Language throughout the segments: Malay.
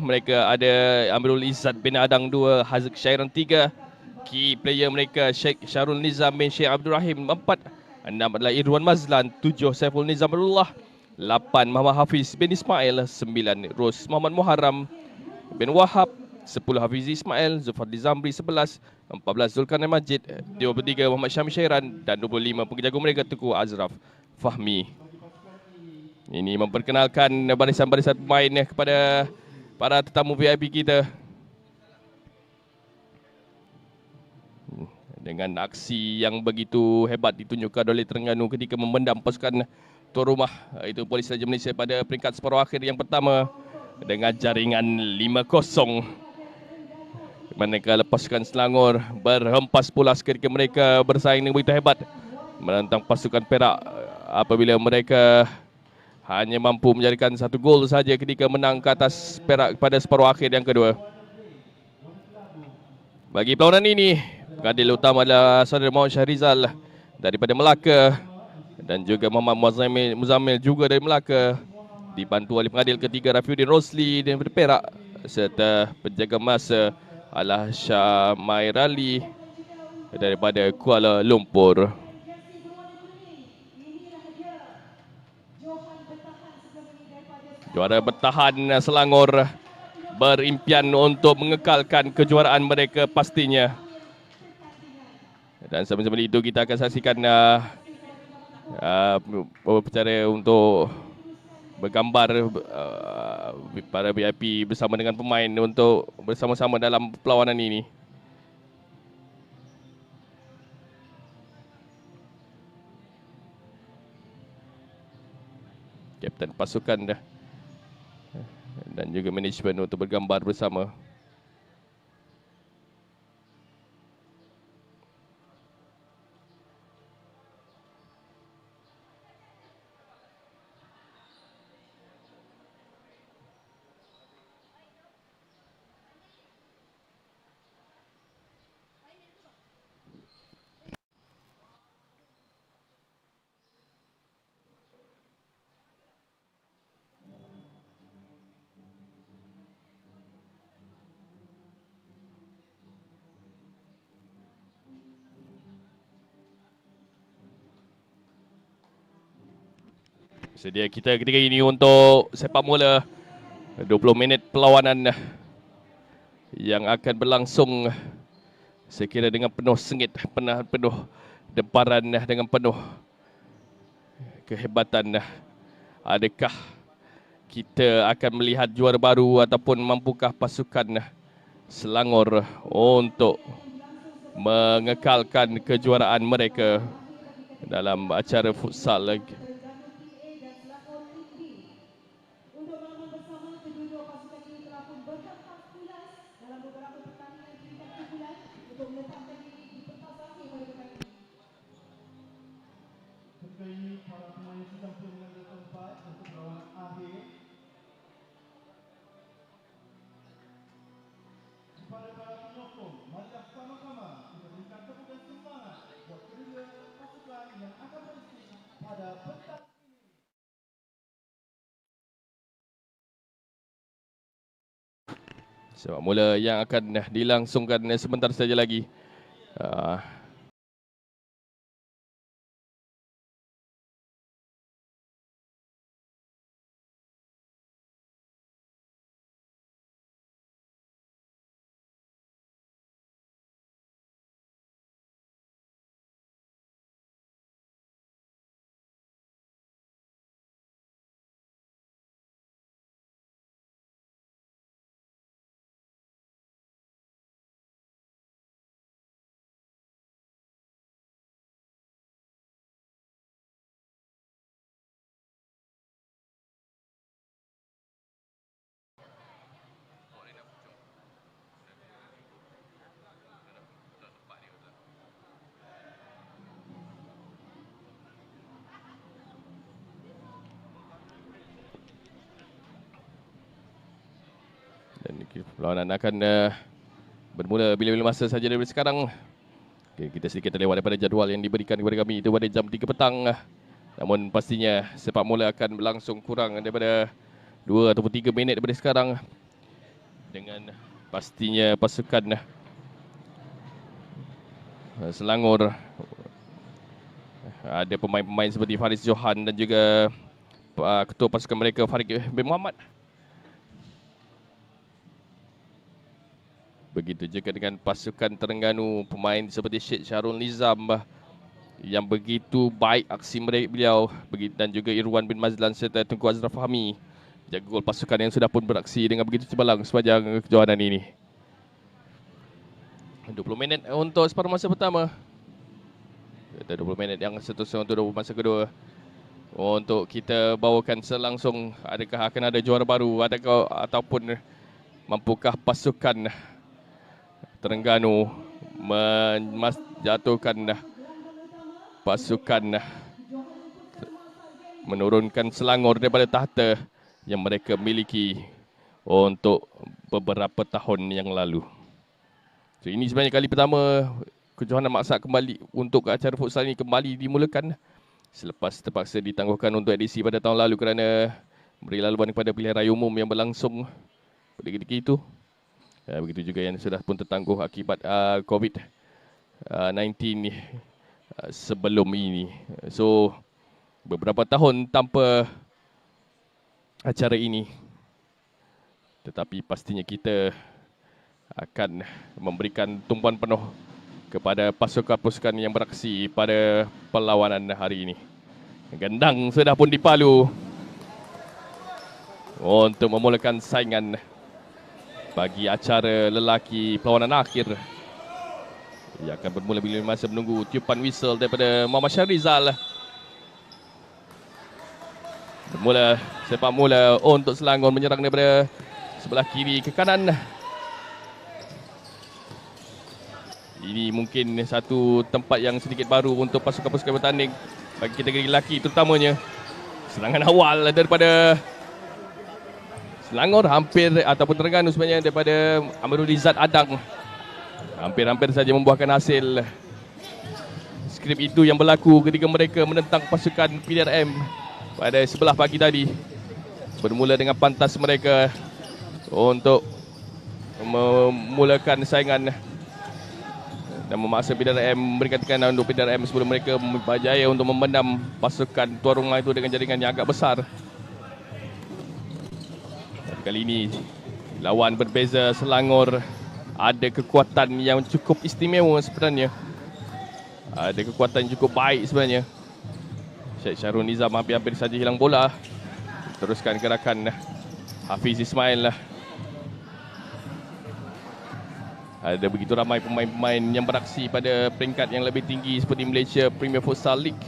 mereka ada Amirul Izzat bin Adang 2, Haziq Syairan 3. Key player mereka Sheikh Syarul Nizam bin Sheikh Abdul Rahim 4. 6 adalah Irwan Mazlan, 7 Saiful Nizam Abdullah, 8 Muhammad Hafiz bin Ismail, 9 Ros Muhammad Muharram bin Wahab, 10 Hafizi Ismail, Zulfadli Zamri 11, 14 Zulkarnain Majid, 23 Muhammad Syami Syairan dan 25 penjaga mereka Teguh Azraf Fahmi. Ini memperkenalkan barisan-barisan pemain kepada para tetamu VIP kita. Dengan aksi yang begitu hebat ditunjukkan oleh Terengganu ketika memendam pasukan tuan rumah, itu Polis Raja Malaysia pada peringkat separuh akhir yang pertama dengan jaringan 5-0. Manakala pasukan Selangor berhempas pulas ketika mereka bersaing dengan begitu hebat menentang pasukan Perak apabila mereka hanya mampu menjadikan 1 gol saja ketika menang ke atas Perak pada separuh akhir yang kedua. Bagi perlawanan ini, pengadil utama adalah saudara Muhammad Syahrizal daripada Melaka dan juga Muhammad Muzammil juga dari Melaka, dibantu oleh pengadil ketiga Rafiuddin Rosli daripada Perak serta penjaga masa adalah Syamair Ali daripada Kuala Lumpur. Juara bertahan Selangor berimpian untuk mengekalkan kejuaraan mereka pastinya. Dan sama-sama itu kita akan saksikan beberapa cara untuk bergambar para VIP bersama dengan pemain untuk bersama-sama dalam perlawanan ini. Kapten pasukan dan juga manajemen untuk bergambar bersama. Sedia kita ketika ini untuk sepak bola 20 minit perlawanan yang akan berlangsung saya kira dengan penuh sengit, penuh demparan dengan penuh kehebatan. Adakah kita akan melihat juara baru ataupun mampukah pasukan Selangor untuk mengekalkan kejuaraan mereka dalam acara futsal lagi? Sepak bola yang akan dilangsungkan sebentar saja lagi. Dan perlawanan akan bermula bila-bila masa saja dari sekarang. Okay, kita sedikit terlewat daripada jadual yang diberikan kepada kami itu pada jam 3 petang. Namun pastinya sepak bola akan berlangsung kurang daripada 2 ataupun 3 minit daripada sekarang. dengan pastinya pasukan Selangor ada pemain-pemain seperti Faris Johan dan juga ketua pasukan mereka Farid bin Muhammad. Begitu juga dengan pasukan Terengganu, pemain seperti Syed Syarul Nizam yang begitu baik aksi beliau, dan juga Irwan bin Mazlan serta Tunku Azraf Fahmi, jaga gol pasukan yang sudah pun beraksi dengan begitu cemerlang sepanjang kejohanan ini. 20 minit untuk separuh masa pertama. 20 minit yang seterusnya untuk masa kedua. Untuk kita bawakan selangsung, adakah akan ada juara baru, adakah ataupun mampukah pasukan Terengganu menjatuhkan pasukan menurunkan Selangor daripada tahta yang mereka miliki untuk beberapa tahun yang lalu. So, ini sebenarnya kali pertama kejohanan maksa kembali untuk acara futsal ini kembali dimulakan selepas terpaksa ditangguhkan untuk edisi pada tahun lalu kerana beri laluan kepada pilihan raya umum yang berlangsung pada ketika itu. Begitu juga yang sudah pun tertangguh akibat COVID-19 sebelum ini. So, beberapa tahun tanpa acara ini. Tetapi pastinya kita akan memberikan tumpuan penuh kepada pasukan-pasukan yang beraksi pada perlawanan hari ini. Gendang sudah pun dipalu untuk memulakan saingan bagi acara lelaki perlawanan akhir. Ia akan bermula bila masa menunggu tiupan whistle daripada Muhammad Syahrizal. Bermula sepak mula untuk Selangor menyerang daripada sebelah kiri ke kanan. Ini mungkin satu tempat yang sedikit baru untuk pasukan-pasukan bertanding bagi kategori lelaki terutamanya. Serangan awal daripada Selangor hampir ataupun Terengganu sebenarnya daripada Amirul Izzat Adang. Hampir-hampir saja membuahkan hasil. Skrip itu yang berlaku ketika mereka menentang pasukan PDRM pada sebelah pagi tadi. Bermula dengan pantas mereka untuk memulakan saingan dan memaksa PDRM memberikan tekanan untuk PDRM sebelum mereka berjaya untuk memendam pasukan tuan rumah itu dengan jaringan yang agak besar. Kali ini lawan berbeza. Selangor ada kekuatan yang cukup istimewa sebenarnya. Ada kekuatan yang cukup baik sebenarnya. Syed Syarul Nizam hampir-hampir saja hilang bola. Teruskan gerakan Hafiz Ismail. Ada begitu ramai pemain-pemain yang beraksi pada peringkat yang lebih tinggi seperti Malaysia Premier Futsal League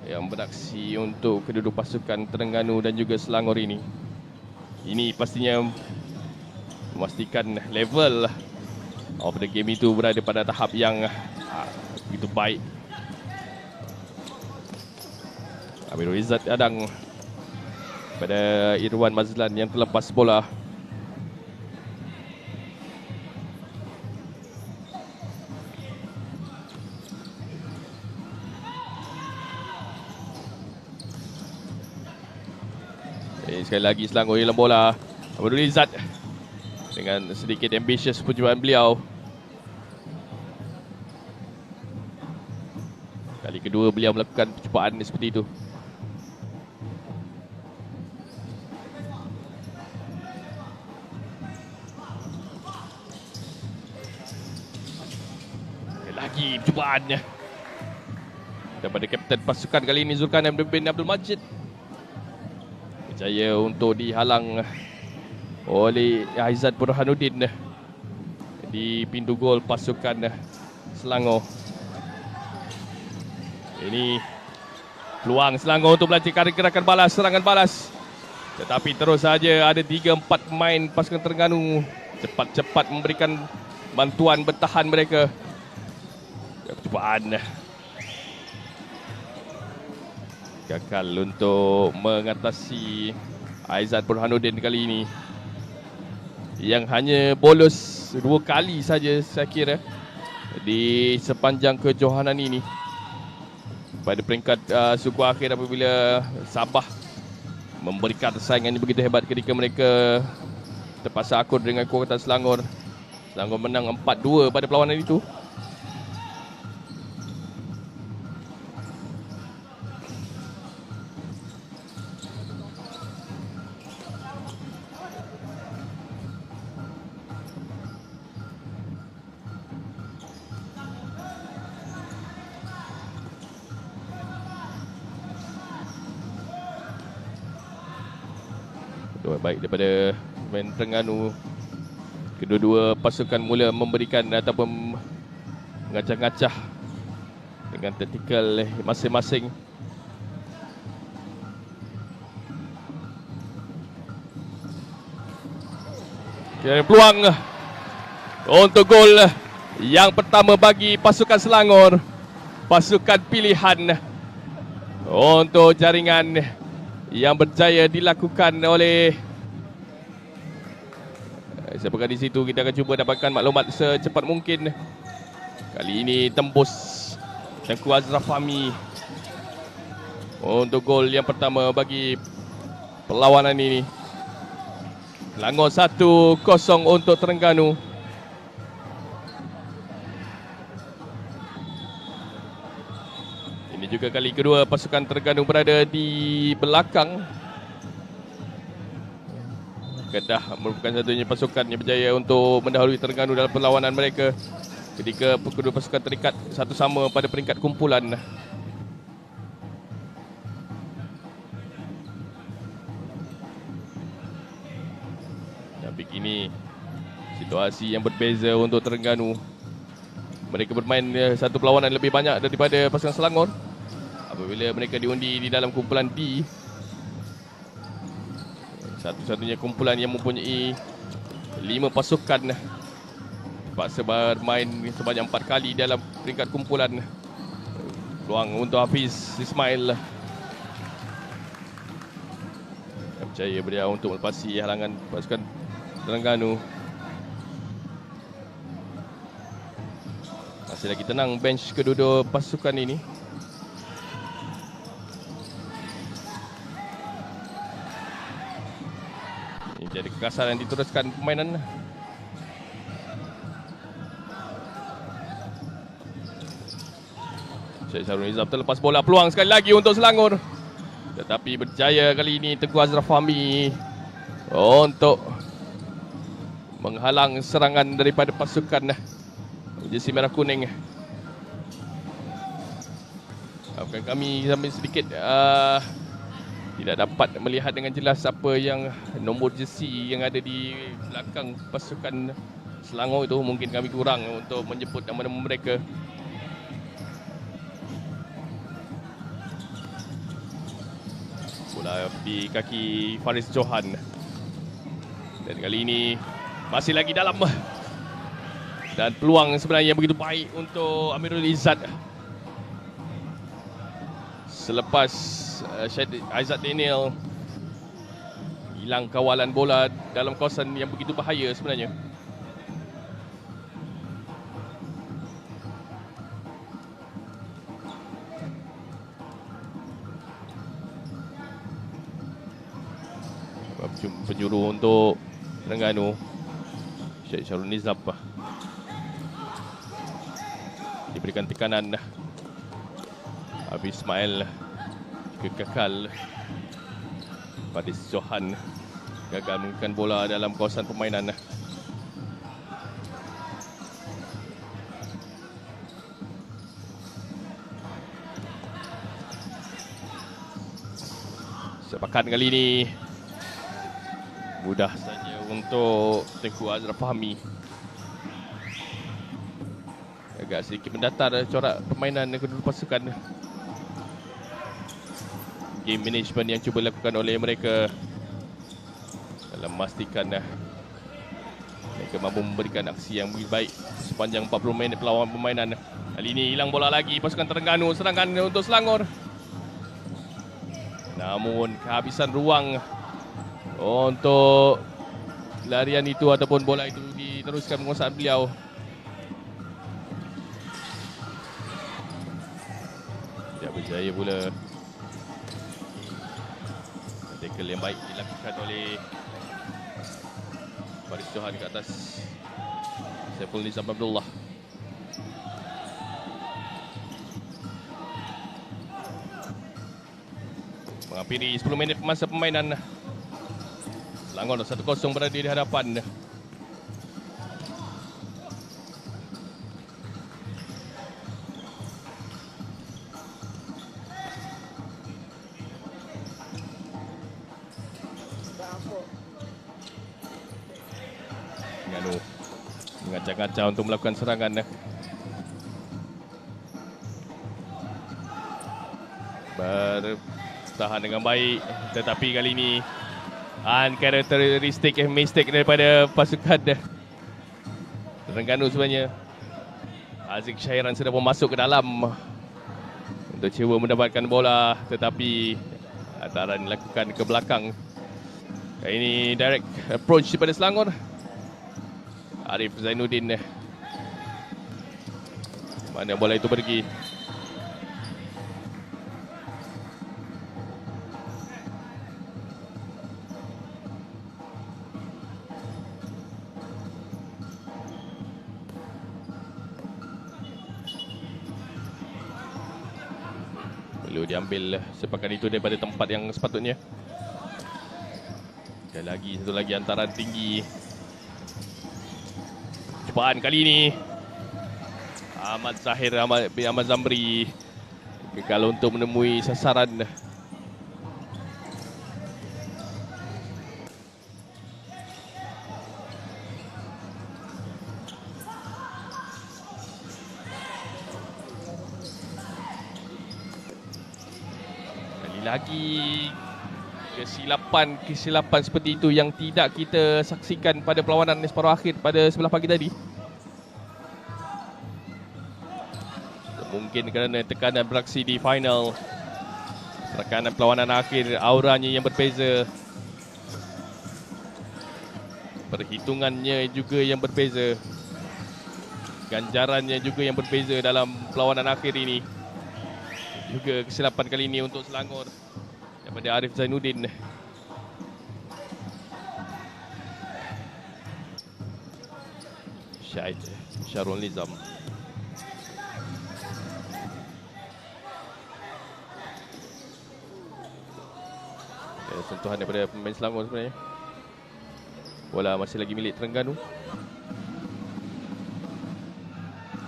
yang beraksi untuk kedua pasukan Terengganu dan juga Selangor ini. Ini pastinya memastikan level of the game itu berada pada tahap yang begitu baik. Amirul Izzat Adang pada Irwan Mazlan yang terlepas bola. Sekali lagi Selangor hilang bola. Amirul Izzat dengan sedikit ambitious percubaan beliau. Kali kedua beliau melakukan percubaan seperti itu. Sekali lagi percubaannya daripada kapten pasukan kali ini Zulkarnain bin Abdul Majid. Berjaya untuk dihalang oleh Aizat Burhanuddin di pintu gol pasukan Selangor. Ini peluang Selangor untuk melancarkan gerakan balas, serangan balas. Tetapi terus saja ada 3-4 pemain pasukan Terengganu cepat-cepat memberikan bantuan bertahan mereka. Percubaan gagal untuk mengatasi Aizat Burhanuddin kali ini, yang hanya bolos 2 kali saja saya kira di sepanjang kejohanan ini. Pada peringkat suku akhir apabila Sabah memberikan saingan yang begitu hebat ketika mereka terpaksa akur dengan kekuatan Selangor. Selangor menang 4-2 pada perlawanan itu. Baik daripada pemain Terengganu. Kedua-dua pasukan mula memberikan ataupun mengacah-ngacah dengan taktikal masing-masing. Kira peluang untuk gol yang pertama bagi pasukan Selangor. Pasukan pilihan untuk jaringan yang berjaya dilakukan oleh siapakah di situ. Kita akan cuba dapatkan maklumat secepat mungkin. Kali ini tembus Tengku Azraf Fahmi untuk gol yang pertama bagi perlawanan ini. Selangor 1-0 untuk Terengganu. Ini juga kali kedua pasukan Terengganu berada di belakang. Kedah merupakan satunya pasukan yang berjaya untuk mendahului Terengganu dalam perlawanan mereka ketika kedua pasukan terikat satu sama pada peringkat kumpulan. Tapi kini situasi yang berbeza untuk Terengganu. Mereka bermain satu perlawanan lebih banyak daripada pasukan Selangor apabila mereka diundi di dalam kumpulan D. Satu-satunya kumpulan yang mempunyai 5 pasukan terpaksa bermain sebanyak 4 kali dalam peringkat kumpulan. Peluang untuk Hafiz Ismail. Berjaya beliau untuk melepasi halangan pasukan Terengganu. Masih lagi tenang bench kedua-dua pasukan ini. Jadi kekasaran diteruskan permainan. Syed Syarul Nizam terlepas bola. Peluang sekali lagi untuk Selangor. Tetapi berjaya kali ini Tengku Azraf Fahmi untuk menghalang serangan daripada pasukan jersey merah kuning. Maafkan kami sampai sedikit tidak dapat melihat dengan jelas apa yang nombor jersey yang ada di belakang pasukan Selangor itu. Mungkin kami kurang untuk menyebut nama-nama mereka. Bola di kaki Faris Johan. Dan kali ini masih lagi dalam. Dan peluang sebenarnya begitu baik untuk Amirul Izzat. Selepas Syed Aizat Daniel hilang kawalan bola dalam kawasan yang begitu bahaya sebenarnya. Penjuru untuk Terengganu, Syed Syarul Nizam, diberikan tekanan. Habis Ismail kekal. Faris Johan gagal menggunakan bola dalam kawasan permainan. Sepakat kali ini mudah saja untuk Tengku Azraf Fahmi. Agak sedikit mendatar corak permainan kedua pasukan. Game management yang cuba dilakukan oleh mereka dalam memastikan mereka mampu memberikan aksi yang lebih baik sepanjang 40 minit permainan. Kali ini hilang bola lagi pasukan Terengganu. Serangan untuk Selangor, namun kehabisan ruang untuk larian itu ataupun bola itu diteruskan penguasaan beliau. Tidak berjaya pula. Tackle yang baik dilakukan oleh Faris Johan ke atas Saiful Nizam Abdullah. Menghampiri 10 minit masa permainan. Selangor 1-0 berada di hadapan. Nganu mengacak-acak untuk melakukan serangan. Bertahan dengan baik, tetapi kali ini uncharacteristic mistake daripada pasukan Terengganu sebenarnya. Aziz Syairan sudah pun masuk ke dalam untuk cuba mendapatkan bola, tetapi hantaran dilakukan ke belakang. Kali ini direct approach daripada Selangor. Arif Zainuddin. Mana bola itu pergi? Perlu diambil sepakan itu daripada tempat yang sepatutnya. Dan lagi satu lagi hantaran tinggi. Cubaan kali ini Ahmad Zahir bin Ahmad Zamri gagal untuk menemui sasaran. Lagi kesilapan seperti itu yang tidak kita saksikan pada perlawanan separuh akhir pada sebelah pagi tadi. Mungkin kerana tekanan beraksi di final, tekanan perlawanan akhir, auranya yang berbeza, perhitungannya juga yang berbeza, ganjarannya juga yang berbeza dalam perlawanan akhir ini. Juga kesilapan kali ini untuk Selangor daripada Arif Zainuddin. Syarul Nizam. Ada sentuhan daripada pemain Selangor sebenarnya. Bola masih lagi milik Terengganu.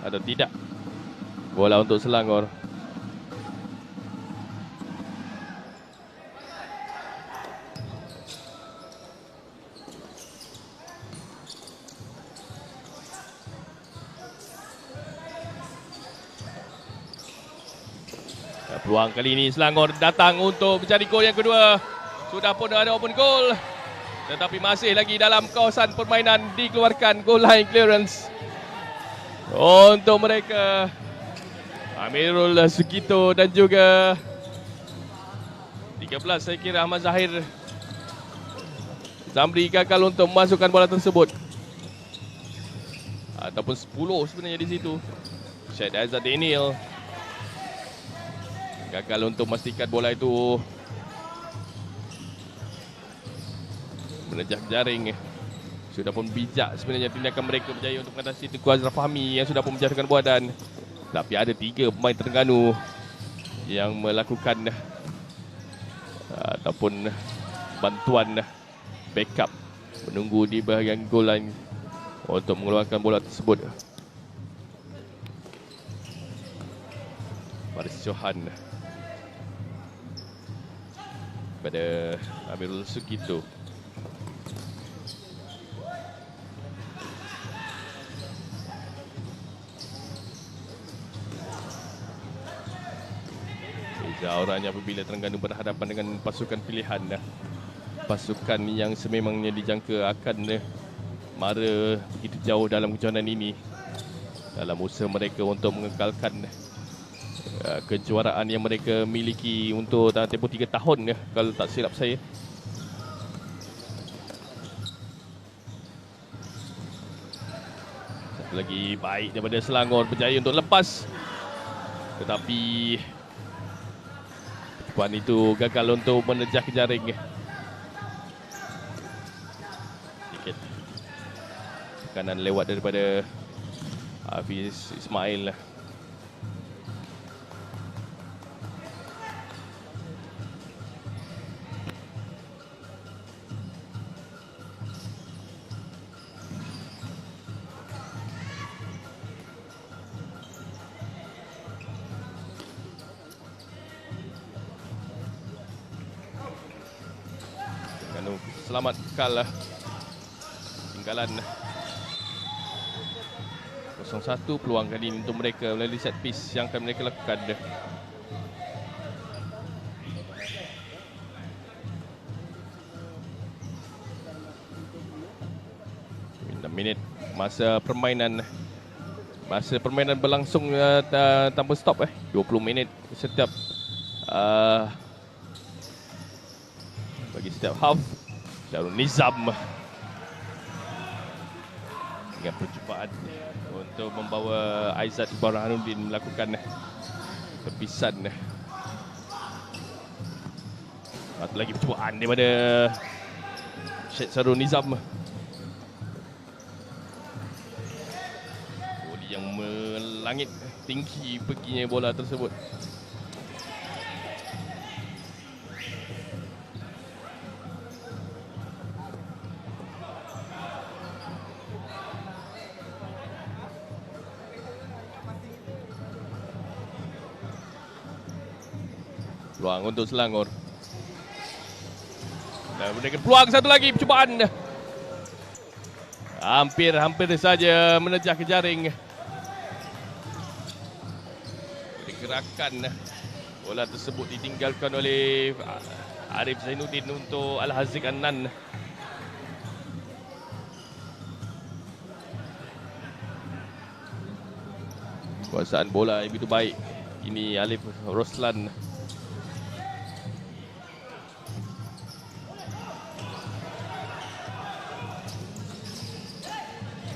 Atau tidak? Bola untuk Selangor. Peluang kali ini Selangor datang untuk mencari gol yang kedua. Sudah pun ada open goal, tetapi masih lagi dalam kawasan permainan, dikeluarkan goal line clearance untuk mereka. Amirul Sugito dan juga 13 saya kira Ahmad Zahir. Zamri gagal untuk memasukkan bola tersebut. Ataupun 10 sebenarnya di situ. Syed Aizad Daniel gagal untuk memastikan bola itu menejak jaring. Sudah pun bijak sebenarnya tindakan mereka berjaya untuk mengatasi Tengku Azraf Fahmi yang sudah pun menjatuhkan badan. Tapi ada 3 pemain Terengganu yang melakukan ataupun bantuan backup, menunggu di bahagian goal line untuk mengeluarkan bola tersebut. Faris Johan pada Amirul Sugito. Beza auranya apabila Terengganu berhadapan dengan pasukan pilihan. Pasukan yang sememangnya dijangka akan mara begitu jauh dalam kejohanan ini, dalam usaha mereka untuk mengekalkan kejuaraan yang mereka miliki untuk dalam tempoh 3 tahun kalau tak silap saya. Satu lagi baik daripada Selangor, berjaya untuk lepas, tetapi puan itu gagal untuk menejah ke jaring. Sedikit Kanan lewat daripada Hafiz Ismail. Selamat kalah. Tinggalan 0-1, peluang kali ini untuk mereka melalui set piece yang akan mereka lakukan. 6 minit masa permainan. Masa permainan berlangsung tanpa stop 20 minit setiap bagi setiap half. Syarul Nizam dengan percubaan untuk membawa Aizat Burhanuddin melakukan tepisan. Satu lagi percubaan daripada Syed Syarul Nizam. Voli yang melangit tinggi perginya bola tersebut. Peluang untuk Selangor. Dan mereka peluang satu lagi percubaan. Hampir saja menejah ke jaring. Gerakan bola tersebut ditinggalkan oleh Arif Zainuddin untuk Al-Haziq Annan. Kuasaan bola yang begitu baik. Ini Alif Roslan.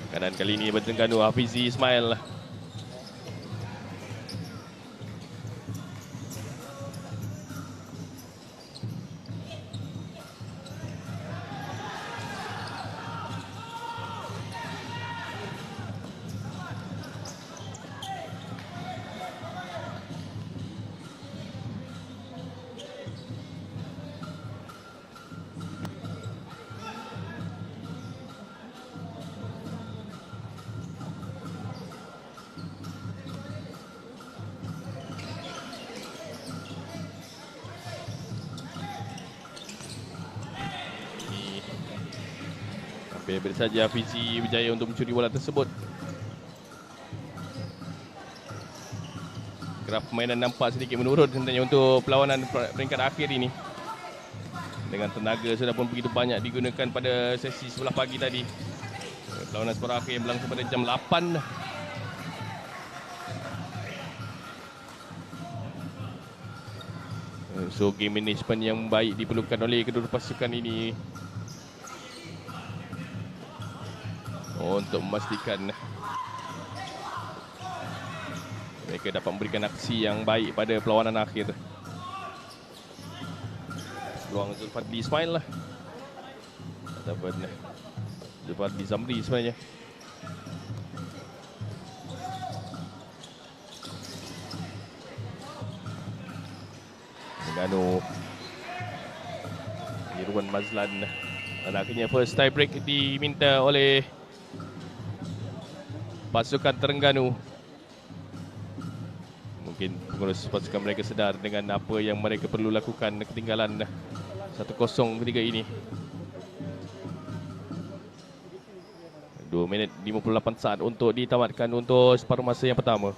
Kanan kali ini bertengganu Hafizi Ismail. Hampir saja Hafizi berjaya untuk mencuri bola tersebut. Graf permainan nampak sedikit menurun sebenarnya untuk perlawanan peringkat akhir ini. Dengan tenaga sudah pun begitu banyak digunakan pada sesi sebelah pagi tadi. Perlawanan skor akhir yang berlangsung pada jam 8. So game management yang baik diperlukan oleh kedua pasukan ini untuk memastikan mereka dapat memberikan aksi yang baik pada perlawanan akhir. Peluang Zulfadli Ismail lah, ataupun Zulfadli Zamri sebenarnya. Terengganu Irwan Mazlan. Dan akhirnya first tie break diminta oleh pasukan Terengganu. Mungkin pengurus pasukan mereka sedar dengan apa yang mereka perlu lakukan. Ketinggalan 1-0 ketika ini. 2 minit 58 saat untuk ditamatkan untuk separuh masa yang pertama.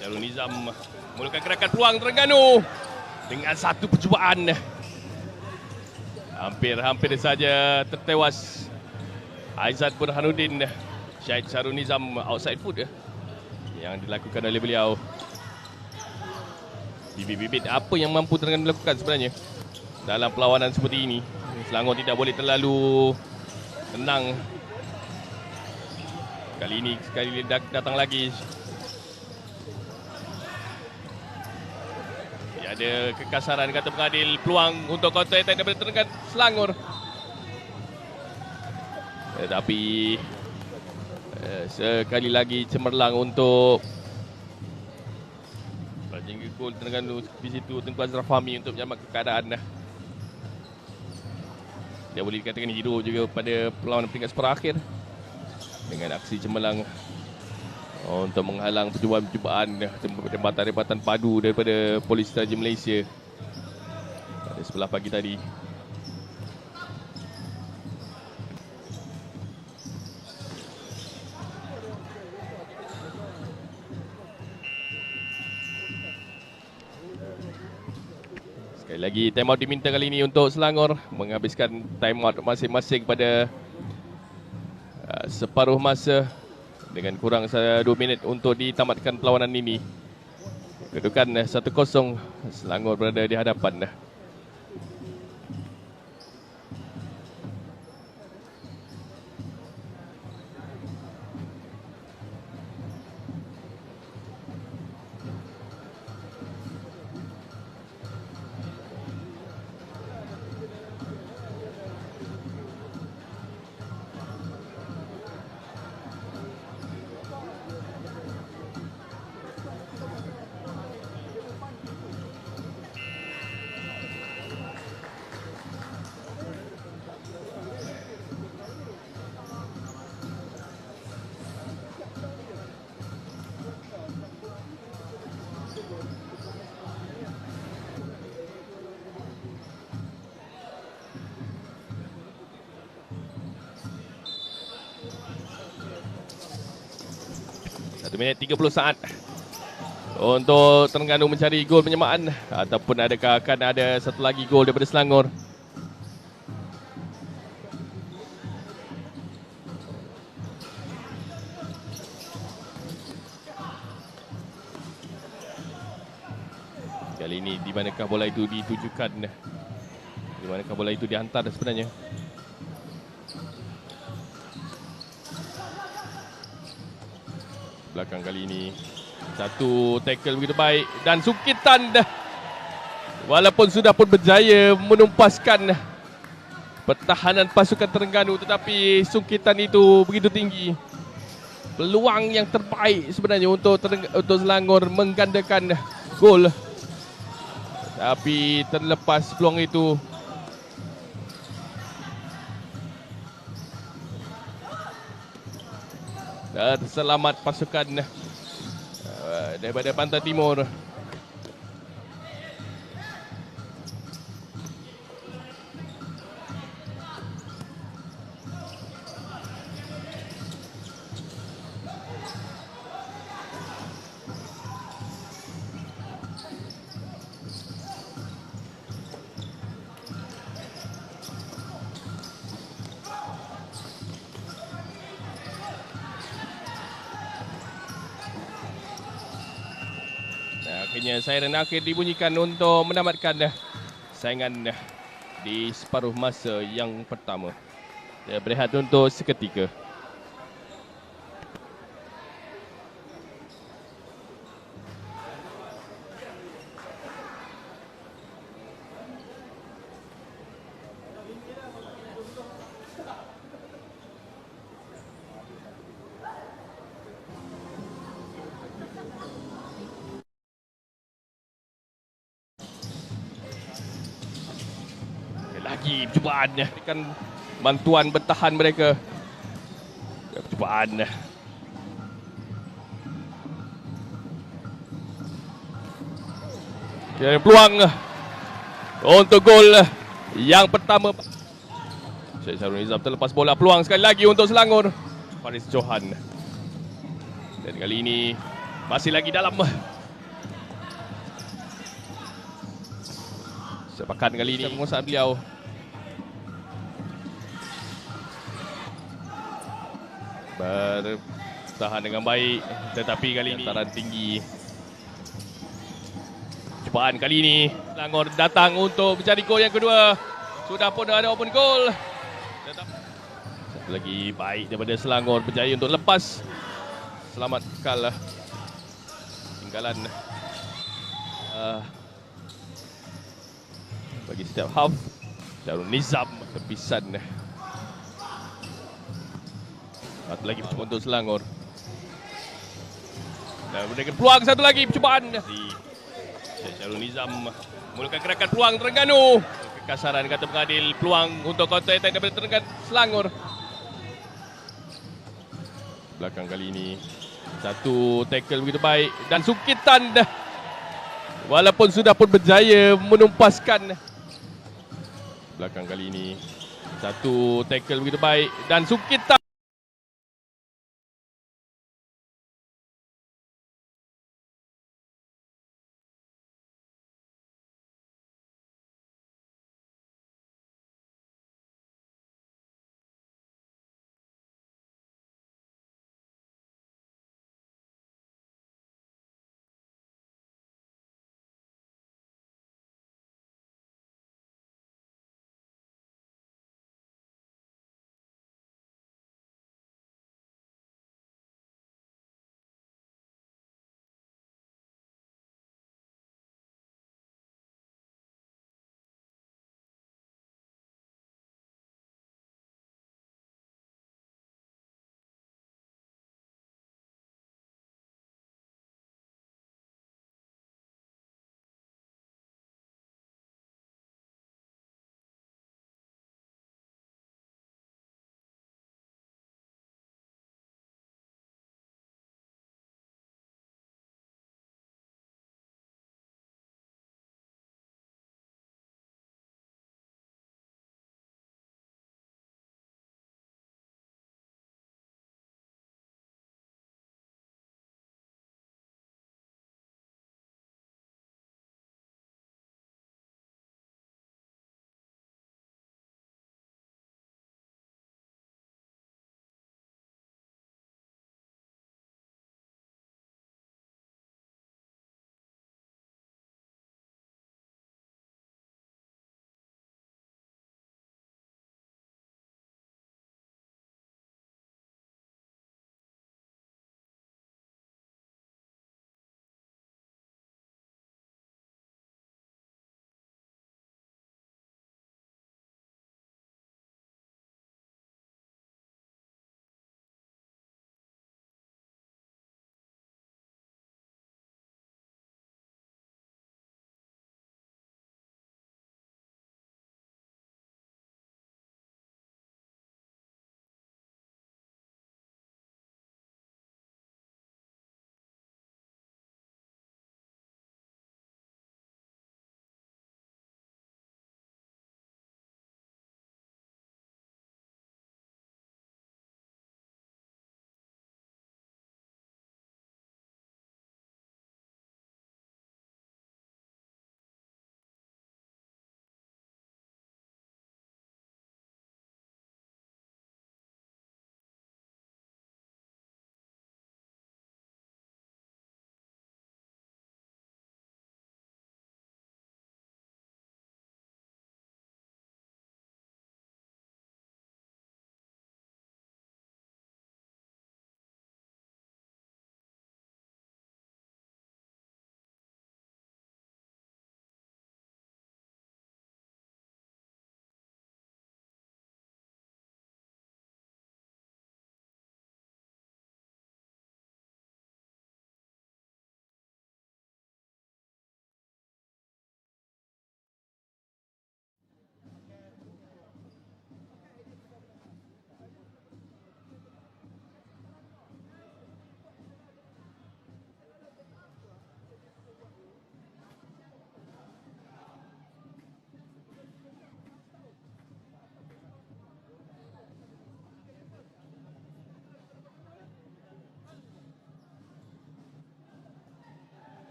Syarul Nizam mulakan gerakan peluang Terengganu dengan satu percubaan. Hampir saja tertewas Aizat Burhanuddin. Syahid Syarul Nizam outside foot yang dilakukan oleh beliau. Bibit-bibit apa yang mampu Terengganu melakukan sebenarnya dalam perlawanan seperti ini. Selangor tidak boleh terlalu tenang. Kali ini sekali datang lagi. Ada kekasaran kata pengadil, peluang untuk counter attack daripada Terengganu Selangor. Tetapi sekali lagi cemerlang untuk penjaga gol Terengganu di situ, Tengku Azraf Fahmi untuk menyelamatkan keadaan. Dia boleh dikatakan hero juga pada perlawanan peringkat separuh akhir dengan aksi cemerlang untuk menghalang percubaan-percubaan jembatan-jembatan padu daripada Polis Raja Malaysia pada sebelah pagi tadi. Sekali lagi time out diminta kali ini untuk Selangor menghabiskan time out masing-masing pada separuh masa dengan kurang 2 minit untuk ditamatkan perlawanan ini. Kedudukan 1-0, Selangor berada di hadapan. Minit 30 saat untuk Terengganu mencari gol penyamaan, ataupun adakah akan ada satu lagi gol daripada Selangor. Kali ini di manakah bola itu ditujukan, di manakah bola itu dihantar sebenarnya. Belakang kali ini satu tackle begitu baik dan sungkitan walaupun sudah pun berjaya menumpaskan pertahanan pasukan Terengganu, tetapi sungkitan itu begitu tinggi. Peluang yang terbaik sebenarnya untuk Selangor menggandakan gol, tapi terlepas peluang itu. Selamat pasukan daripada Pantai Timur. Akhirnya siren akhir dibunyikan untuk menamatkan saingan di separuh masa yang pertama. Dia berehat untuk seketika. Lagi percubaan kan bantuan bertahan mereka. Percubaan. Peluang untuk gol yang pertama. Syed Syarul Nizam terlepas bola, peluang sekali lagi untuk Selangor. Faris Johan. Dan kali ini masih lagi dalam Sepakat kali ini penguasaan beliau. Bertahan dengan baik, tetapi kali ini hantaran tinggi. Cubaan kali ini Selangor datang untuk mencari gol yang kedua. Sudah pun ada open goal. Satu lagi baik daripada Selangor, berjaya untuk lepas. Selamat kalah tinggalan bagi setiap half. Syarul Nizam tepisan. Satu lagi percubaan untuk Selangor. Dan memberikan peluang satu lagi percubaan. Syarul Nizam memulakan gerakan peluang Terengganu. Kekasaran kata pengadil, peluang untuk counter attack daripada Terengganu Selangor. Belakang kali ini satu tackle begitu baik dan Sukitan walaupun sudah pun berjaya menumpaskan. Belakang kali ini satu tackle begitu baik dan Sukitan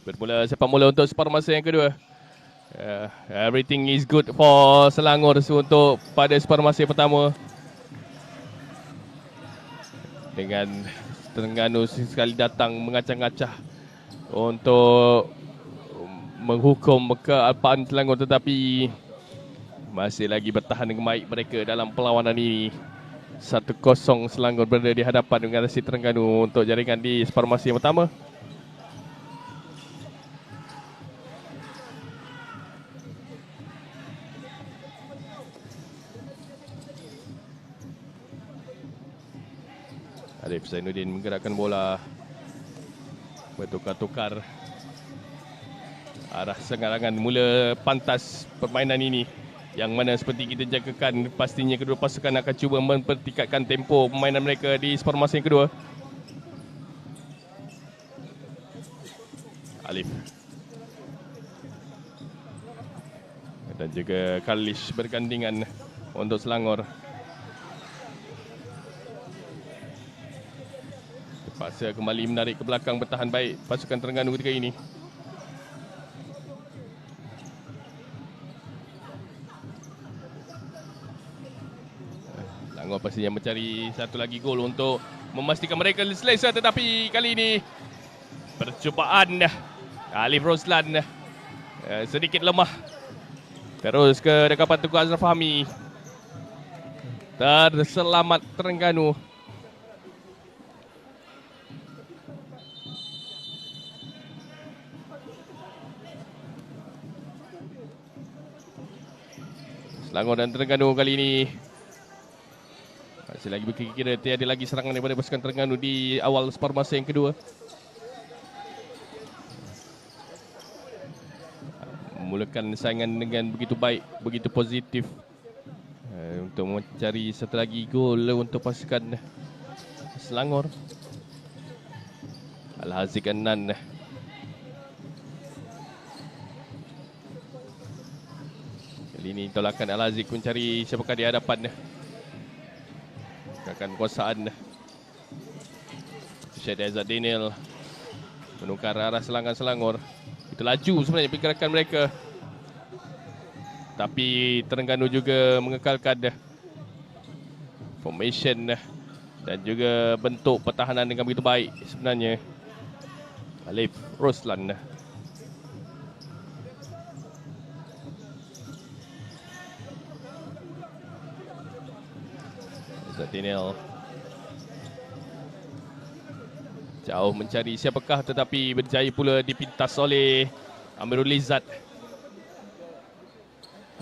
Bermula sepak bola untuk separuh masa yang kedua. Everything is good for Selangor untuk pada separuh masa yang pertama. Dengan Terengganu sekali datang mengacah-ngacah untuk menghukum kealpaan Selangor, tetapi masih lagi bertahan dengan baik mereka dalam perlawanan ini. 1-0 Selangor berada di hadapan dengan Resi Terengganu untuk jaringan di separuh masa yang pertama. Alif Zainuddin menggerakkan bola, bertukar-tukar arah serangan mula pantas permainan ini, yang mana seperti kita jangkakan pastinya kedua pasukan akan cuba mempertingkatkan tempo permainan mereka di separuh masa yang kedua. Alif dan juga Kalish bergandingan untuk Selangor. Terpaksa kembali menarik ke belakang, bertahan baik pasukan Terengganu ketika ini. Selangor pastinya mencari satu lagi gol untuk memastikan mereka selesa, tetapi kali ini percubaan Alif Roslan sedikit lemah. Terus ke dekapan Tengku Azraf Fahmi. Terselamat Terengganu. Selangor dan Terengganu kali ini masih lagi berkira-kira tiada lagi serangan daripada pasukan Terengganu di awal separuh masa yang kedua. Memulakan saingan dengan begitu baik, begitu positif untuk mencari satu lagi gol untuk pasukan Selangor. Al-Haziq Anan. Kali ini tolakan Al-Haziq mencari siapakah di hadapan. Akan kuasaan Syed Aizat Daniel menukar arah serangan Selangor. Itu laju sebenarnya pergerakan mereka, tapi Terengganu juga mengekalkan formation dan juga bentuk pertahanan dengan begitu baik sebenarnya. Alif Roslan. Daniel jauh mencari siapakah, tetapi berjaya pula dipintas oleh Amirul Izzat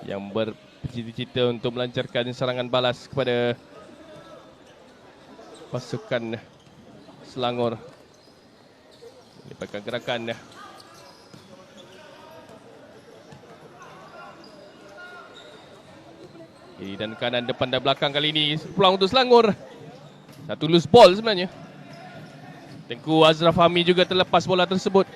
yang bercita-cita untuk melancarkan serangan balas kepada pasukan Selangor. Dapatkan gerakan kiri dan kanan, depan dan belakang. Kali ini peluang untuk Selangor. Satu loose ball sebenarnya. Tengku Azraf Fahmi juga terlepas bola tersebut.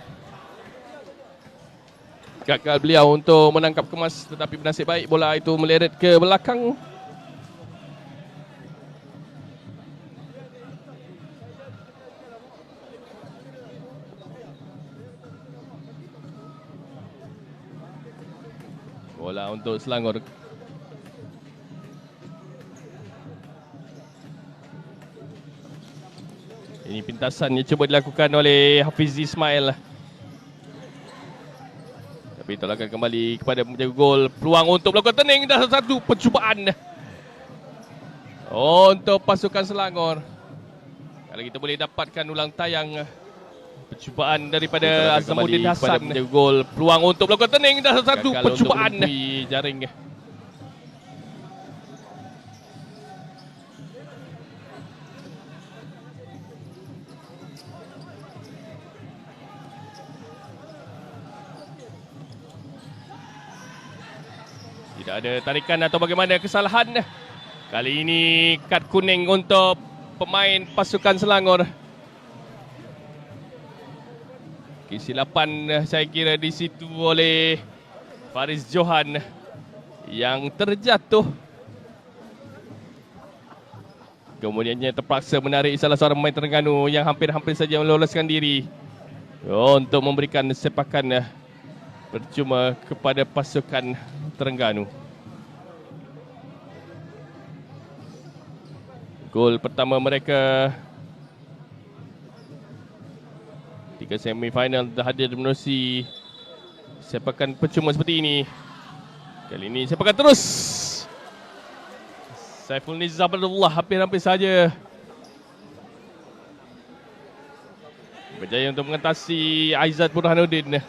Gagal beliau untuk menangkap kemas, tetapi bernasib baik bola itu meleret ke belakang. Bola untuk Selangor. Ini pintasan yang cuba dilakukan oleh Hafiz Ismail. Tapi tolakkan kembali kepada penjaga gol. Peluang untuk melakukan turning dah satu percubaan untuk pasukan Selangor. Kalau kita boleh dapatkan ulang tayang percubaan daripada Azamuddin Hassan. Penjaga gol. Peluang untuk melakukan turning dah satu percubaan. Jaring. Tidak ada tarikan atau bagaimana kesalahan. Kali ini kad kuning untuk pemain pasukan Selangor. Kesilapan saya kira di situ oleh Faris Johan yang terjatuh. Kemudiannya terpaksa menarik salah seorang pemain Terengganu yang hampir-hampir saja meloloskan diri. untuk memberikan sepakan percuma kepada pasukan Terengganu. Gol pertama mereka tiga semifinal dah hadir menerusi sepakan percuma seperti ini. Kali ini sepakan terus. Saiful Nizam Abdullah hampir-hampir saja berjaya untuk mengatasi Aizat Burhanuddin.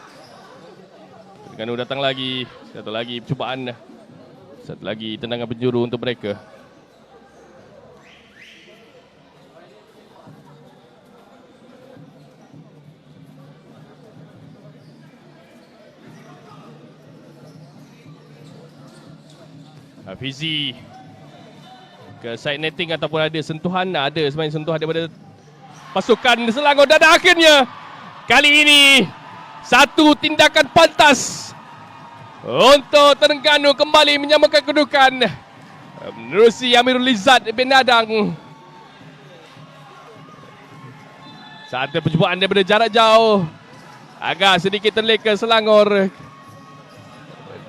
Terengganu datang lagi. Satu lagi percubaan. Satu lagi tendangan penjuru untuk mereka. Hafizi ke side netting ataupun ada sentuhan. Ada sebenarnya sentuhan daripada pasukan Selangor. Dan akhirnya kali ini satu tindakan pantas untuk Terengganu kembali menyamakan kedudukan menerusi Amirul Izzat bin Adang. Satu percubaan daripada jarak jauh agak sedikit terleka Selangor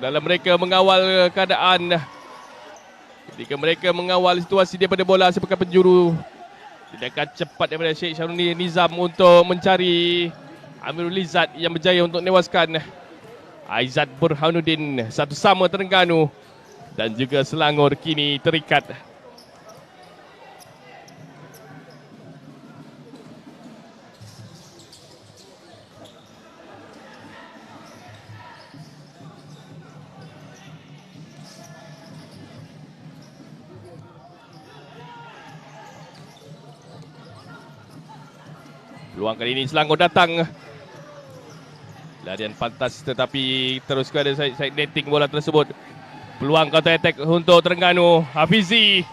dalam mereka mengawal keadaan. Ketika mereka mengawal situasi daripada bola sepakan penjuru, tindakan cepat daripada Sheikh Syarul Nizam untuk mencari Amirul Izzat yang berjaya untuk menewaskan Aizat Burhanuddin. Satu sama Terengganu dan juga Selangor kini terikat. Peluang kali ini Selangor datang. Larian pantas tetapi terus ada side netting bola tersebut. Peluang counter attack untuk Terengganu. Hafizi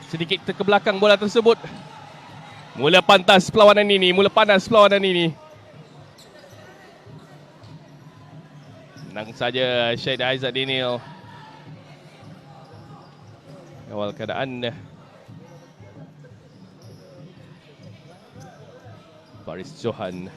sedikit ke belakang bola tersebut. Mula pantas perlawanan ini, mula panas perlawanan ini. Menang saja Syed Aizat Daniel. Awal keadaan Faris Johan.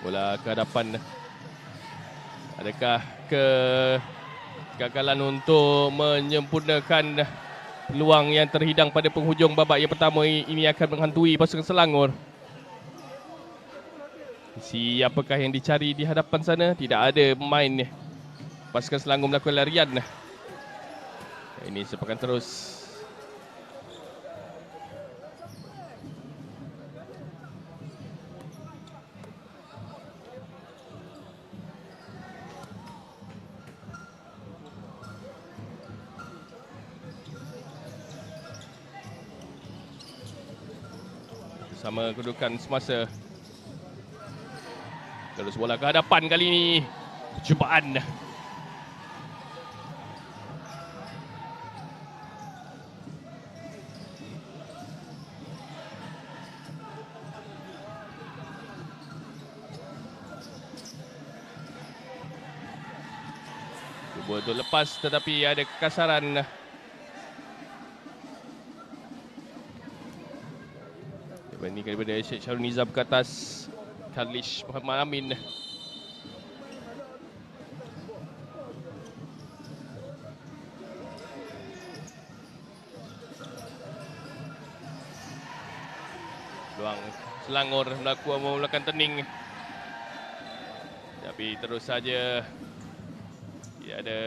Bola ke hadapan. Adakah kegagalan untuk menyempurnakan peluang yang terhidang pada penghujung babak yang pertama ini akan menghantui pasukan Selangor? Siapakah yang dicari di hadapan sana? Tidak ada pemain pasukan Selangor melakukan larian. Ini sepakan terus. Sama kedudukan semasa. Terus bola ke hadapan kali ini. Percubaan. Cuba untuk lepas tetapi ada kekasaran. Ini daripada Syed Syarul Nizam ke atas Karlish Muhammad Amin. Peluang Selangor melakukan turning. Tapi terus saja tidak ada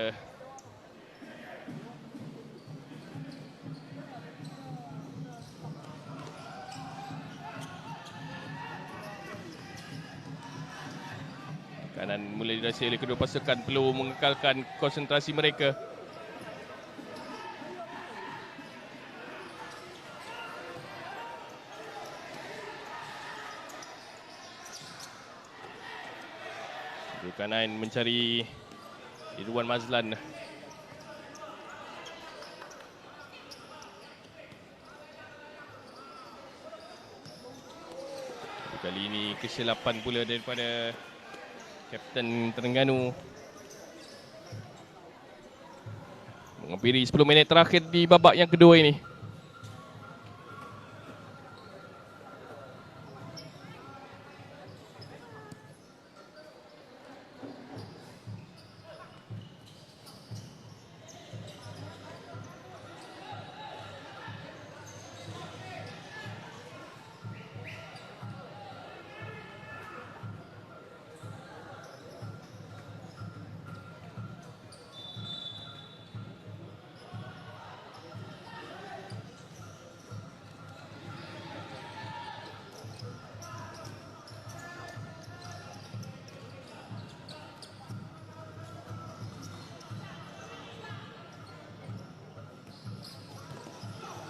kanan mulai dirasa oleh kedua pasukan, perlu mengekalkan konsentrasi mereka. Kedua kanan mencari Irwan Mazlan. Kali ini kesilapan pula daripada Kapten Terengganu. Menghampiri 10 minit terakhir di babak yang kedua ini.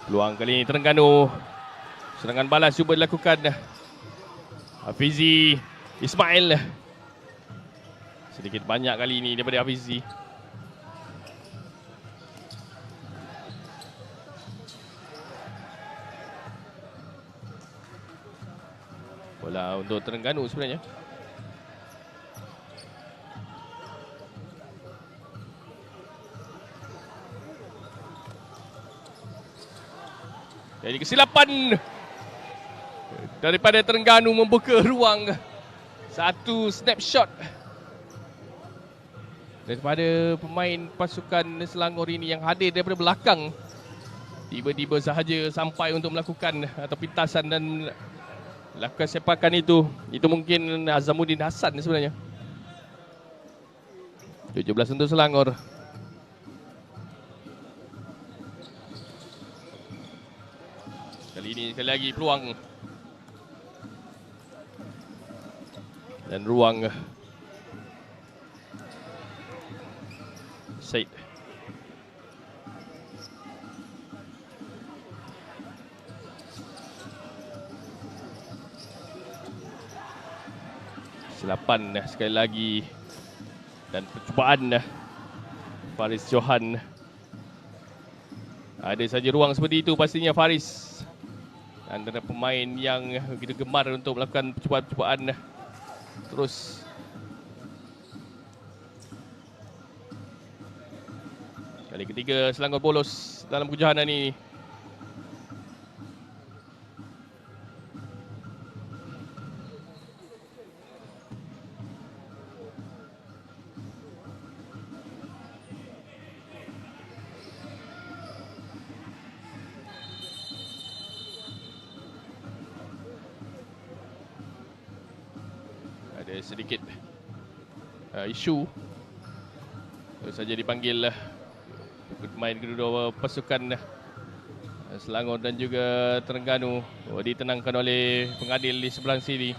Peluang kali ini Terengganu. Serangan balas cuba dilakukan Hafizi Ismail. Sedikit banyak kali ini daripada Hafizi. Bola untuk Terengganu sebenarnya. Jadi kesilapan daripada Terengganu membuka ruang. Satu snapshot daripada pemain pasukan Selangor ini yang hadir daripada belakang. Tiba-tiba sahaja sampai untuk melakukan atau pintasan dan melakukan sepakan itu. Itu mungkin Azamuddin Hassan sebenarnya. 17 untuk Selangor. Kali ini sekali lagi peluang. Dan ruang Said. Silapan sekali lagi. Dan percubaan Faris Johan. Ada saja ruang seperti itu pastinya Faris. Antara pemain yang begitu gemar untuk melakukan percubaan-percubaan terus. Kali ketiga Selangor bolos dalam kejohanan ini. Ada sedikit isu. Terus saja dipanggil pemain kedua pasukan Selangor dan juga Terengganu. Ditenangkan oleh pengadil di sebelah sini.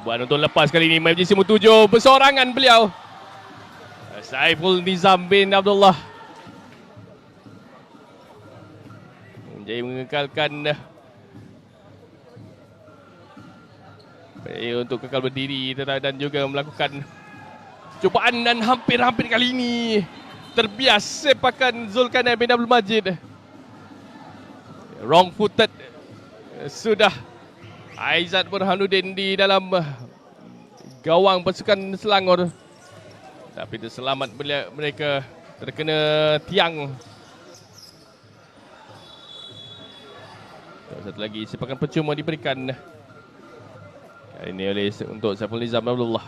Buat untuk lepas kali ini emergency nombor 7 bersorangan beliau. Saiful Nizam bin Abdullah. Menjadi mengekalkan untuk kekal berdiri dan juga melakukan cubaan dan hampir-hampir kali ini terbias sepakan Zulkarnain bin Abdul Majid. Wrong footed sudah Aizat Burhanuddin di dalam gawang pasukan Selangor. Tapi terselamat mereka terkena tiang. Satu lagi sepakan percuma diberikan kali ini oleh untuk Saiful Nizam Abdullah.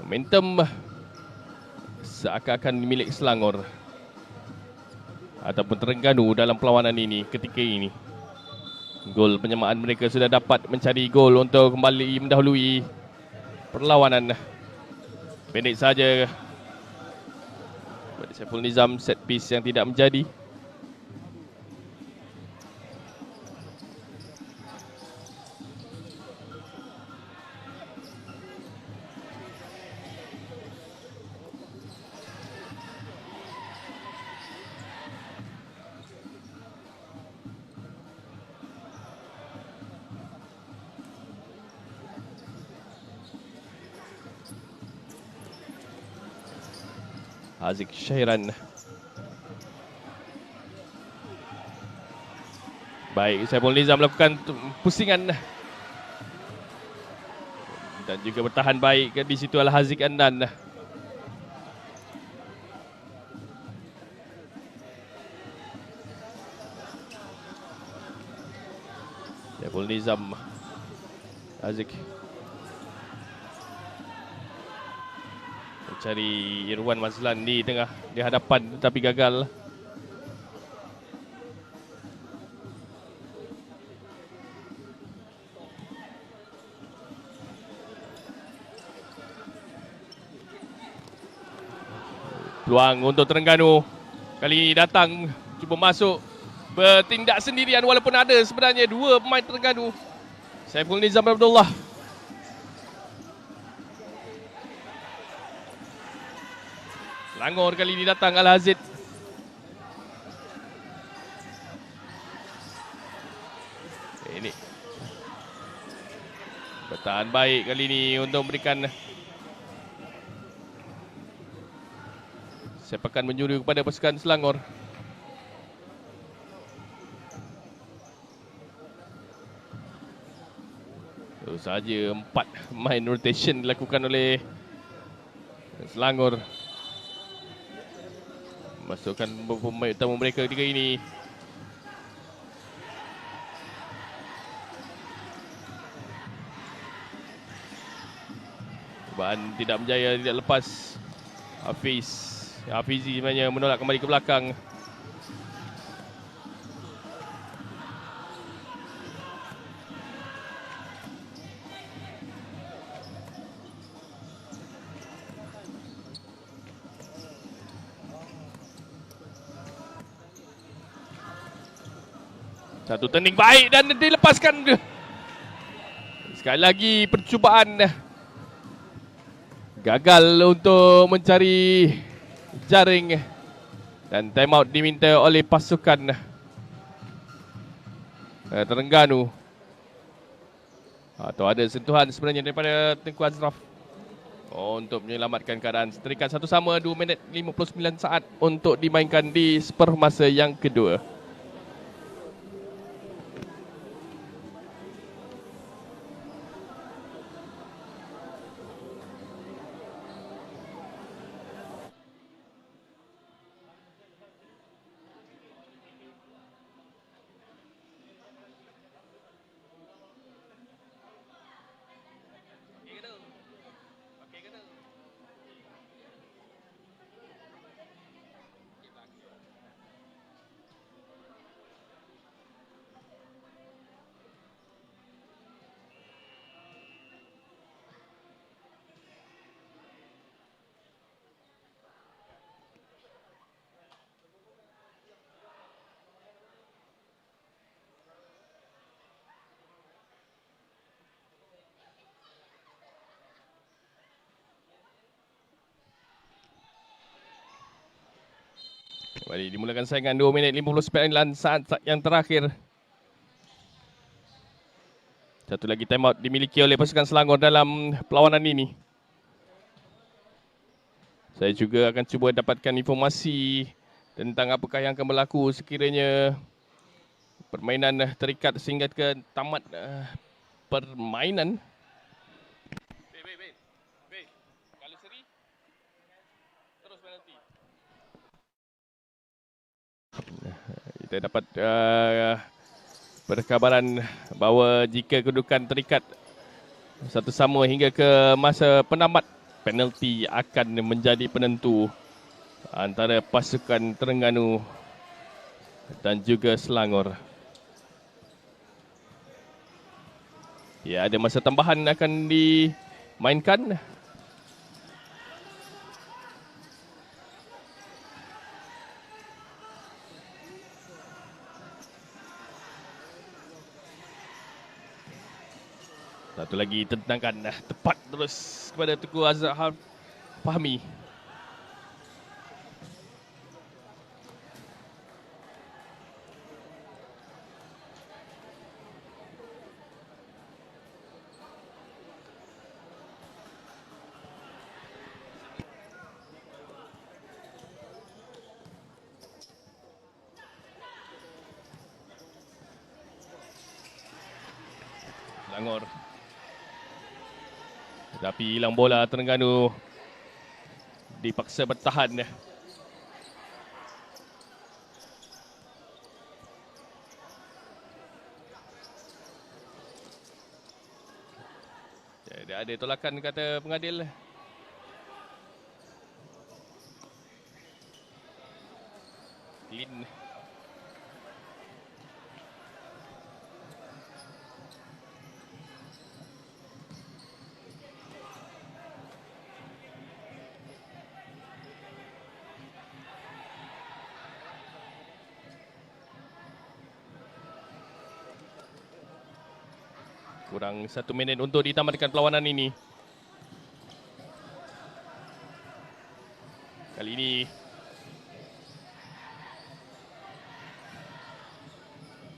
Momentum seakan-akan milik Selangor ataupun Terengganu dalam perlawanan ini ketika ini. Gol penyamaan mereka sudah dapat mencari gol untuk kembali mendahului perlawanan. Pendek saja Saiful Nizam, set piece yang tidak menjadi. Haziq Syairan. Baik, Saiful Nizam melakukan pusingan. Dan juga bertahan baik di situ adalah Haziq Andan. Saiful Nizam. Haziq. Mencari Irwan Mazlan di tengah, di hadapan tetapi gagal. Peluang untuk Terengganu. Kali ini datang, cuba masuk, bertindak sendirian walaupun ada sebenarnya dua pemain Terengganu. Saiful Nizam Abdullah. Selangor kali ini datang Al-Hazid. Ini bertahan baik kali ini untuk memberikan sepakan menjuru kepada pasukan Selangor. Terus saja 4 main rotation dilakukan oleh Selangor. Masukkan pemain utama mereka ketika ini. Cubaan tidak berjaya, tidak lepas. Hafizi sebenarnya menolak kembali ke belakang. Satu turning baik dan dilepaskan. Sekali lagi percubaan gagal untuk mencari jaring dan time out diminta oleh pasukan Terengganu. Atau ada sentuhan sebenarnya daripada Tengku Azraf untuk menyelamatkan keadaan. Terikat 1-1, 2 minit 59 saat untuk dimainkan di sepermasa yang kedua. Kembali dimulakan saingan 2 minit 59 saat yang terakhir. Satu lagi time out dimiliki oleh pasukan Selangor dalam perlawanan ini. Saya juga akan cuba dapatkan informasi tentang apakah yang akan berlaku sekiranya permainan terikat sehingga ke tamat permainan. Kalau seri terus penalti. Kita dapat perkabaran bahawa jika kedudukan terikat 1-1 hingga ke masa penamat, penalti akan menjadi penentu antara pasukan Terengganu dan juga Selangor. Ya, ada masa tambahan akan dimainkan. Satu lagi tentangan tepat terus kepada Tengku Azhar Fahmi. Selangor. Tetapi hilang bola, Terengganu dipaksa bertahan. Tidak ada tolakan kata pengadil. Clean. Kurang 1 minit untuk ditamatkan perlawanan ini. Kali ini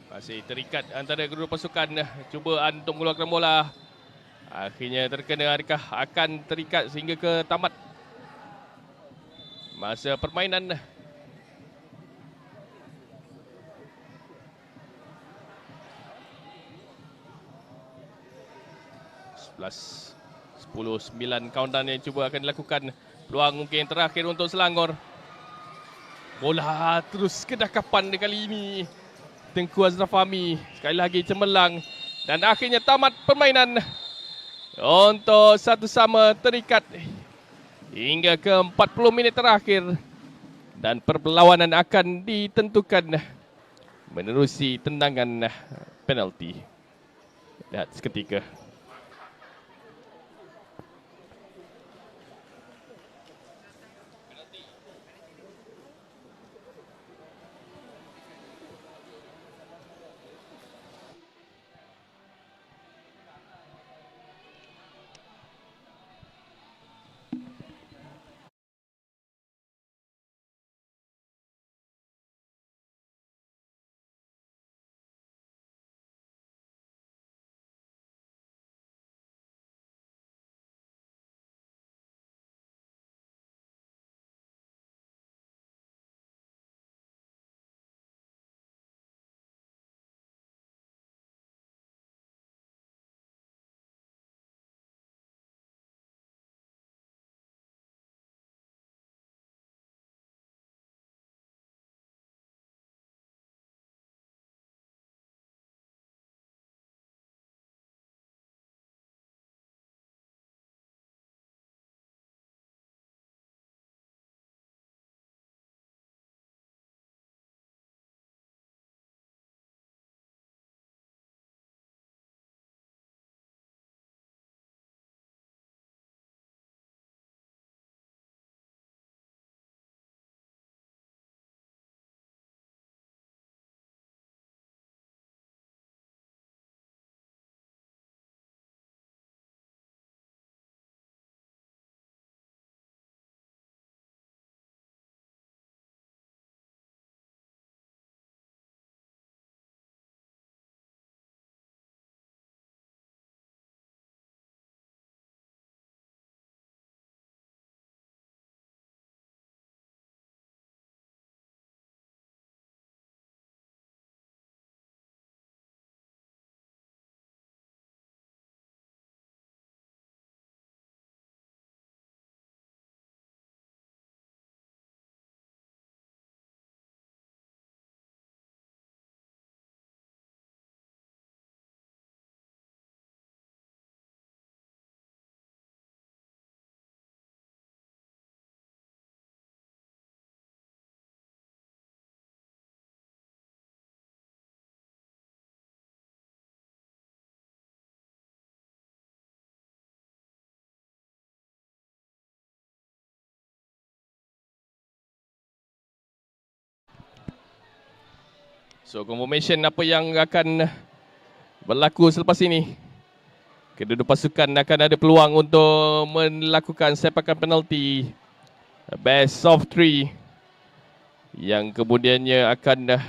masih terikat antara kedua pasukan. Cubaan untuk mengeluarkan bola. Akhirnya terkena, adakah akan terikat sehingga ke tamat masa permainan. Plus 10-9 countdown yang cuba akan dilakukan. Peluang mungkin yang terakhir untuk Selangor. Bola terus kedakapan kali ini. Tengku Azraf Fahmi sekali lagi cemerlang. Dan akhirnya tamat permainan. Untuk satu sama terikat hingga ke 40 minit terakhir. Dan perlawanan akan ditentukan menerusi tendangan penalti. Lihat seketika. So, confirmation apa yang akan berlaku selepas ini. Kedua pasukan akan ada peluang untuk melakukan sepakan penalti best of 3 yang kemudiannya akan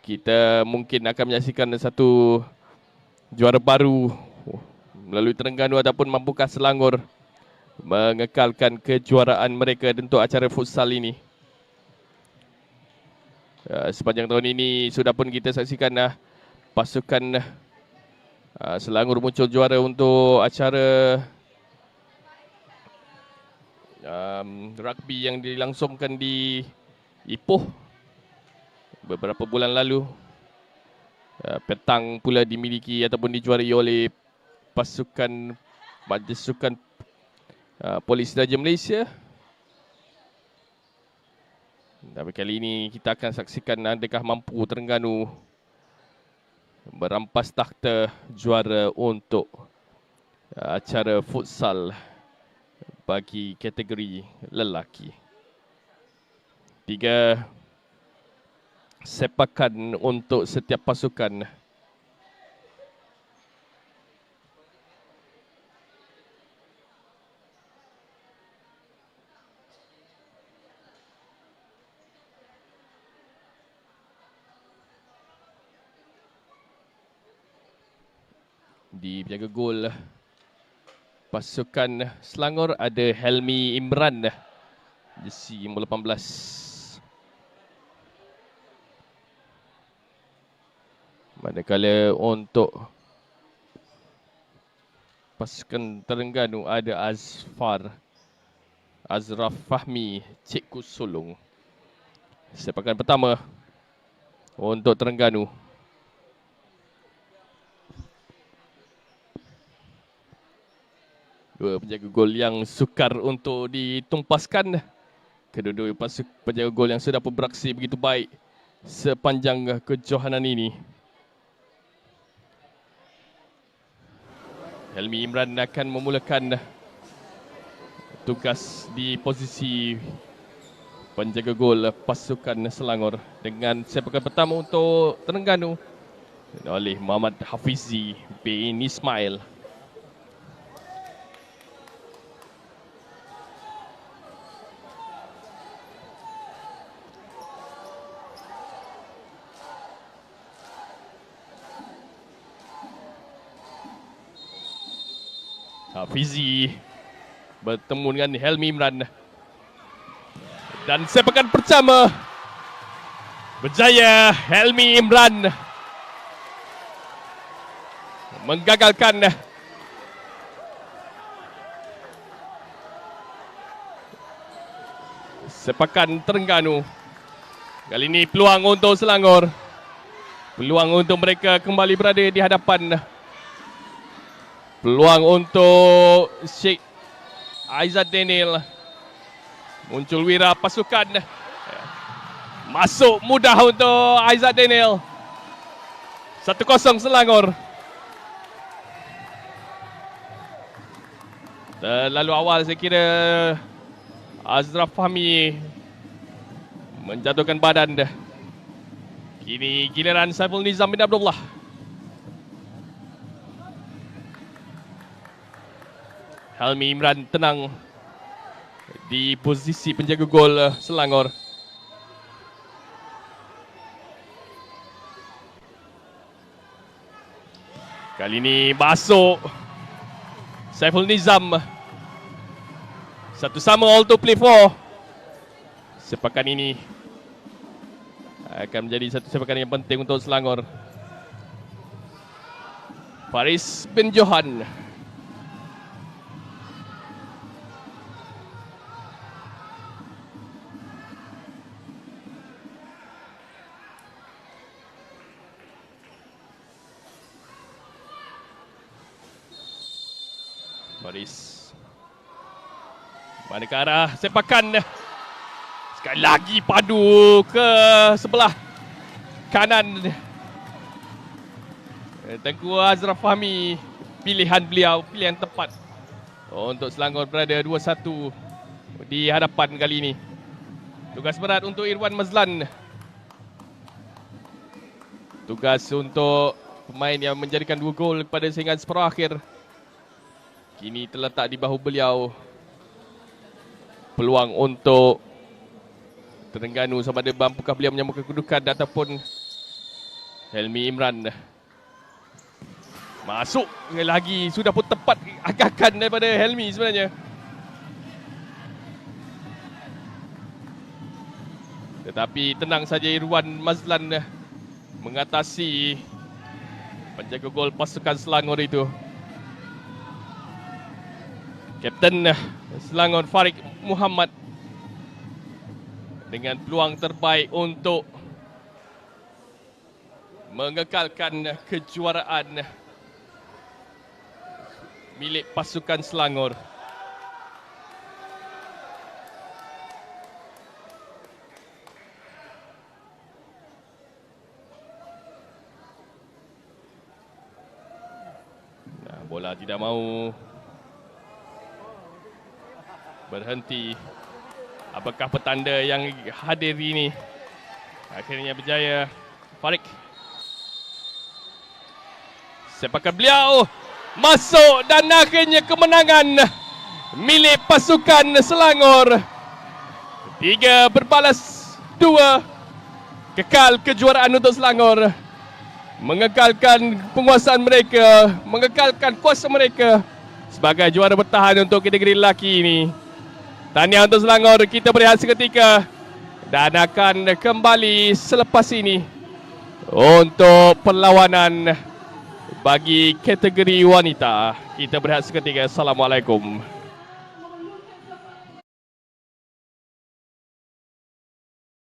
kita mungkin akan menyaksikan satu juara baru melalui Terengganu ataupun mampukah Selangor mengekalkan kejuaraan mereka untuk acara futsal ini. Sepanjang tahun ini sudah pun kita saksikan pasukan Selangor muncul juara untuk acara rugby yang dilangsungkan di Ipoh beberapa bulan lalu. Petang pula dimiliki ataupun dijuarai oleh pasukan Majlis Sukan Polis Diraja Malaysia. Tapi kali ini kita akan saksikan adakah mampu Terengganu merampas takhta juara untuk acara futsal bagi kategori lelaki. 3 sepakan untuk setiap pasukan. Di penjaga gol pasukan Selangor ada Helmi Imran, jersey nombor 18. Manakala untuk pasukan Terengganu ada Azraf Fahmi, Cikgu Sulung. Sepakan pertama untuk Terengganu. Dua penjaga gol yang sukar untuk ditumpaskan. Kedua-dua penjaga gol yang sudah beraksi begitu baik sepanjang kejohanan ini. Helmi Imran akan memulakan tugas di posisi penjaga gol pasukan Selangor dengan sepakan pertama untuk Terengganu oleh Muhammad Hafizi bin Ismail. Hafizi bertemu dengan Helmi Imran. Dan sepakan pertama berjaya Helmi Imran menggagalkan sepakan Terengganu. Kali ini peluang untuk Selangor. Peluang untuk mereka kembali berada di hadapan. Peluang untuk Sheikh Aizat Daniel. Muncul wira pasukan. Masuk mudah untuk Aizat Daniel. 1-0 Selangor. Lalu awal saya kira Azraf Fahmi menjatuhkan badan. Kini giliran Saiful Nizam bin Abdullah. Helmi Imran tenang di posisi penjaga gol Selangor. Kali ini masuk Saiful Nizam. Satu sama, all to play for. Sepakan ini akan menjadi satu sepakan yang penting untuk Selangor. Faris bin Johan. Faris. Mana ke arah sepakan. Sekali lagi padu ke sebelah kanan. Tengku Azraf Fahmi. Pilihan beliau, pilihan tepat untuk Selangor berada 2-1 di hadapan kali ini. Tugas berat untuk Irwan Mazlan. Tugas untuk pemain yang menjadikan 2 gol pada saingan separuh akhir. Kini terletak di bahu beliau. Peluang untuk Terengganu sama ada mampukah beliau menyambungkan kedudukan ataupun Helmi Imran. Masuk sekali lagi. Sudah pun tepat agakan daripada Helmi sebenarnya. Tetapi tenang saja Irwan Mazlan mengatasi penjaga gol pasukan Selangor itu. Kapten Selangor Farid Muhammad dengan peluang terbaik untuk mengekalkan kejuaraan milik pasukan Selangor. Bola tidak mahu berhenti. Apakah petanda yang hadir ini akhirnya berjaya? Farid, sepakan beliau masuk dan akhirnya kemenangan milik pasukan Selangor. 3 berbalas 2. Kekal kejuaraan untuk Selangor. Mengekalkan penguasaan mereka, mengekalkan kuasa mereka sebagai juara bertahan untuk kategori lelaki ini. Tahniah untuk Selangor, kita berehat seketika dan akan kembali selepas ini untuk perlawanan bagi kategori wanita. Kita berehat seketika. Assalamualaikum.